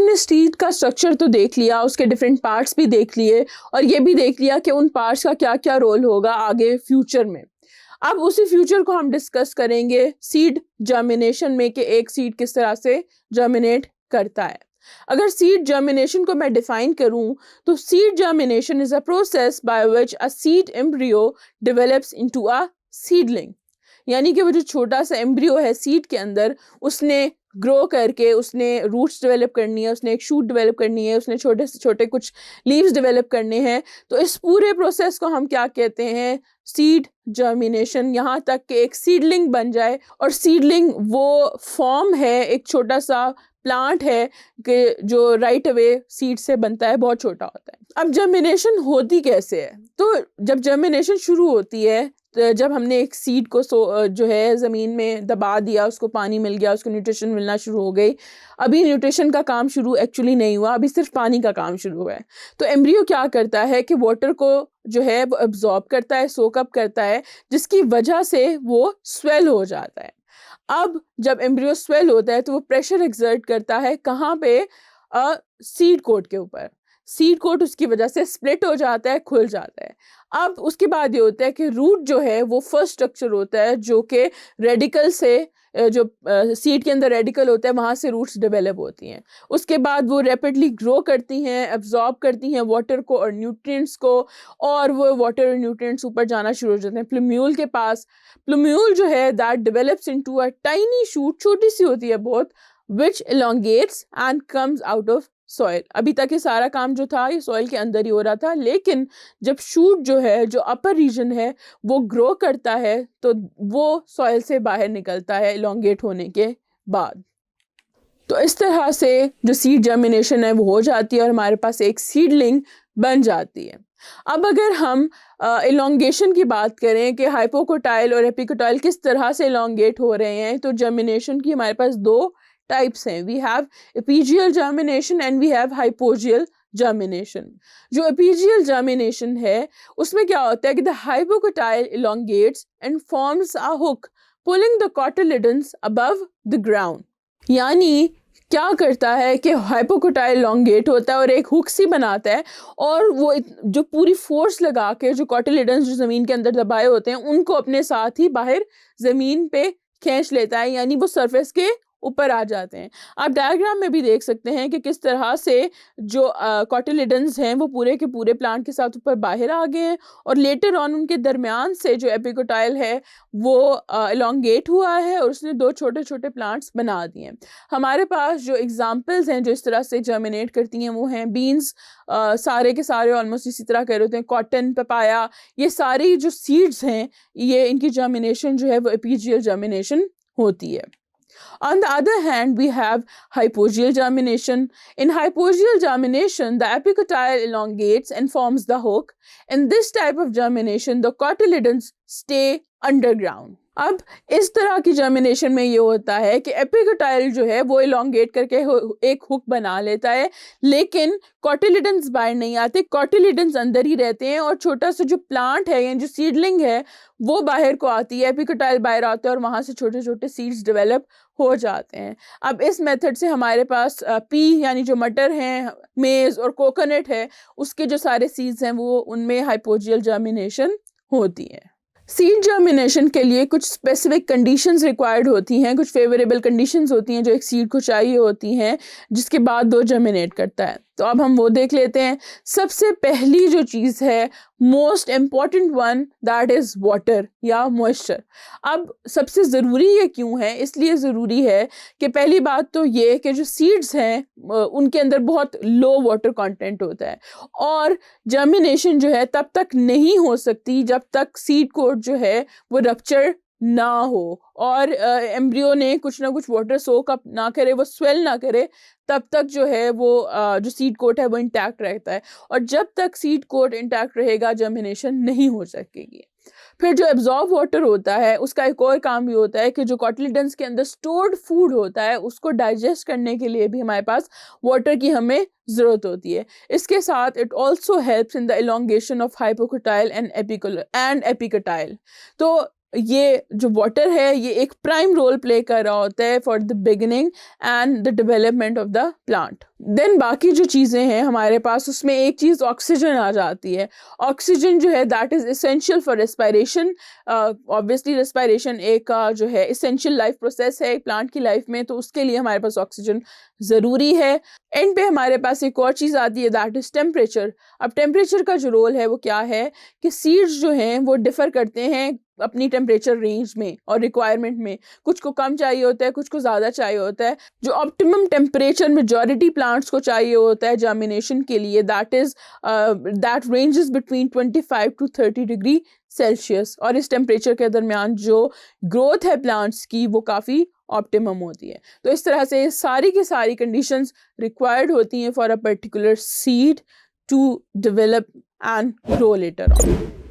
हमने सीड का स्ट्रक्चर तो देख लिया, उसके डिफरेंट पार्ट्स भी देख लिए और ये भी देख लिया कि उन पार्ट्स का क्या क्या रोल होगा आगे फ्यूचर में। अब उसी फ्यूचर को हम डिस्कस करेंगे सीड जर्मिनेशन में कि एक सीड किस तरह से जर्मिनेट करता है। अगर सीड जर्मिनेशन को मैं डिफाइन करूं तो seed germination is a process by which a seed embryo develops into a seedling. यानी कि वो जो छोटा सा एम्ब्रियो है सीड के अंदर, उसने ग्रो करके उसने रूट्स डेवलप करनी है, उसने एक शूट डेवलप करनी है, उसने छोटे से छोटे कुछ लीव्स डेवलप करने हैं। तो इस पूरे प्रोसेस को हम क्या कहते हैं? Seed germination. यहाँ तक कि एक सीडलिंग बन जाए, और सीडलिंग वो फॉर्म है, एक छोटा सा प्लांट है कि जो राइट अवे सीड से बनता है, बहुत छोटा होता है। अब जर्मिनेशन होती कैसे है? तो जब जर्मिनेशन शुरू होती है, तो जब हमने एक सीड को जो है ज़मीन में दबा दिया, उसको पानी मिल गया, उसको न्यूट्रिशन मिलना शुरू हो गई। अभी न्यूट्रिशन का काम शुरू एक्चुअली नहीं हुआ, अभी सिर्फ पानी का काम शुरू हुआ है। तो एम्ब्रियो क्या करता है कि वाटर को जो है वो एब्जॉर्ब करता है, सोक अप करता है, जिसकी वजह से वो स्वेल हो जाता है। अब जब एम्ब्रियो स्वेल होता है तो वो प्रेशर एक्सर्ट करता है कहाँ पे? सीड कोट के ऊपर। सीड कोट उसकी वजह से स्प्लिट हो जाता है, खुल जाता है। अब उसके बाद ये होता है कि रूट जो है वो फर्स्ट स्ट्रक्चर होता है जो कि रेडिकल से जो सीड के अंदर रेडिकल होता है वहाँ से रूट्स डेवलप होती हैं। उसके बाद वो रैपिडली ग्रो करती हैं, एब्जॉर्ब करती हैं वाटर को और न्यूट्रिएंट्स को, और वो वाटर और न्यूट्रिएंट्स ऊपर जाना शुरू हो जाते हैं प्लूम्यूल के पास। प्लूम्यूल जो है that develops into a tiny shoot, छोटी सी होती है बहुत, विच elongates and comes out of soil. अभी तक ये सारा काम जो था ये सॉइल के अंदर ही हो रहा था, लेकिन जब शूट जो है, जो अपर रीजन है, वो ग्रो करता है तो वो सॉइल से बाहर निकलता है इलोंगेट होने के बाद। तो इस तरह से जो सीड जर्मिनेशन है वो हो जाती है और हमारे पास एक सीडलिंग बन जाती है। अब अगर हम इलोंगेशन की बात करें कि हाइपोकोटाइल और एपिकोटाइल किस तरह से इलोंगेट हो रहे हैं, तो जर्मिनेशन की हमारे पास दो टाइप्स हैं। We have epigeal germination and we have hypogeal germination. जो एपिजियल जर्मिनेशन है उसमें क्या होता है कि the hypocotyl elongates and forms a hook pulling the cotyledons above the ground। यानी क्या करता है कि हाइपोकोटाइल elongate होता है और एक हुक सी बनाता है, और वो जो पूरी फोर्स लगा के जो कॉटिलिडन्स जो जमीन के अंदर दबाए होते हैं उनको अपने साथ ही बाहर जमीन पे खींच लेता है, यानी वो सरफेस के ऊपर आ जाते हैं। आप डायग्राम में भी देख सकते हैं कि किस तरह से जो कॉटिलिडन्स हैं वो पूरे के पूरे प्लांट के साथ ऊपर बाहर आ गए हैं, और लेटर ऑन उनके दरमियान से जो एपिकोटाइल है वो elongate हुआ है और उसने दो छोटे छोटे प्लांट्स बना दिए हैं। हमारे पास जो एग्जांपल्स हैं जो इस तरह से जर्मिनेट करती हैं वो हैं बीन्स, सारे के सारे ऑलमोस्ट इसी तरह कर होते हैं, कॉटन, पपाया, ये सारी जो सीड्स हैं ये इनकी जर्मिनेशन जो है वो एपिजियल जर्मिनेशन होती है। On the other hand, we have hypogeal germination. In hypogeal germination, the epicotyle elongates and forms the hook. In this type of germination, the cotyledons stay underground. अब इस तरह की जर्मिनेशन में ये होता है कि एपिकोटाइल जो है वो इलोंगेट करके एक हुक बना लेता है, लेकिन कॉटिलिडन्स बाहर नहीं आते, कॉटिलिडन्स अंदर ही रहते हैं, और छोटा सा जो प्लांट है या जो सीडलिंग है वो बाहर को आती है, एपिकोटाइल बाहर आता है और वहाँ से छोटे छोटे सीड्स डेवलप हो जाते हैं। अब इस मेथड से हमारे पास पी यानी जो मटर हैं, मेज और कोकोनट है, उसके जो सारे सीड्स हैं वो उनमें हाइपोजियल जर्मिनेशन होती है। सीड जर्मिनेशन के लिए कुछ स्पेसिफिक कंडीशंस रिक्वायर्ड होती हैं, कुछ फेवरेबल कंडीशंस होती हैं जो एक सीड को चाहिए होती हैं, जिसके बाद वो जर्मिनेट करता है। तो अब हम वो देख लेते हैं। सबसे पहली जो चीज़ है, most important one, that is water या मॉइस्चर। अब सबसे ज़रूरी ये क्यों है? इसलिए ज़रूरी है कि पहली बात तो ये कि जो सीड्स हैं उनके अंदर बहुत लो वाटर कंटेंट होता है, और जर्मिनेशन जो है तब तक नहीं हो सकती जब तक सीड कोट जो है वो रप्चर ना हो और एम्ब्रियो ने कुछ ना कुछ वाटर सोक अप ना करे, वो स्वेल ना करे, तब तक जो है वो जो सीड कोट है वो इंटैक्ट रहता है, और जब तक सीड कोट इंटैक्ट रहेगा जर्मिनेशन नहीं हो सकेगी। फिर जो एब्जॉर्ब वाटर होता है उसका एक और काम भी होता है कि जो कॉटिलिडन्स के अंदर स्टोर्ड फूड होता है उसको डाइजेस्ट करने के लिए भी हमारे पास वाटर की हमें ज़रूरत होती है। इसके साथ it also helps in the elongation of hypocotyl and epicotyl. तो ये जो वाटर है ये एक प्राइम रोल प्ले कर रहा होता है for the beginning and the development of the plant. Then बाकी जो चीज़ें हैं हमारे पास, उसमें एक चीज़ ऑक्सीजन आ जाती है। ऑक्सीजन जो है that is essential for respiration. Obviously respiration एक जो है एसेंशियल लाइफ प्रोसेस है एक प्लांट की लाइफ में, तो उसके लिए हमारे पास ऑक्सीजन ज़रूरी है। एंड पे हमारे पास एक और चीज़ आती है दैट इज़ टेम्परेचर। अब टेम्परेचर का जो रोल है वो क्या है कि सीड्स जो हैं वो डिफ़र करते हैं अपनी टेम्परेचर रेंज में और रिक्वायरमेंट में। कुछ को कम चाहिए होता है, कुछ को ज़्यादा चाहिए होता है। जो ऑप्टिमम टेम्परेचर मेजॉरिटी प्लांट्स को चाहिए होता है जर्मिनेशन के लिए that ranges between 25 to 30 degree Celsius, और इस टेम्परेचर के दरमियान जो ग्रोथ है प्लांट्स की वो काफ़ी ऑप्टिमम होती है। तो इस तरह से सारी की सारी कंडीशंस रिक्वायर्ड होती हैं for a particular seed to develop and grow later on.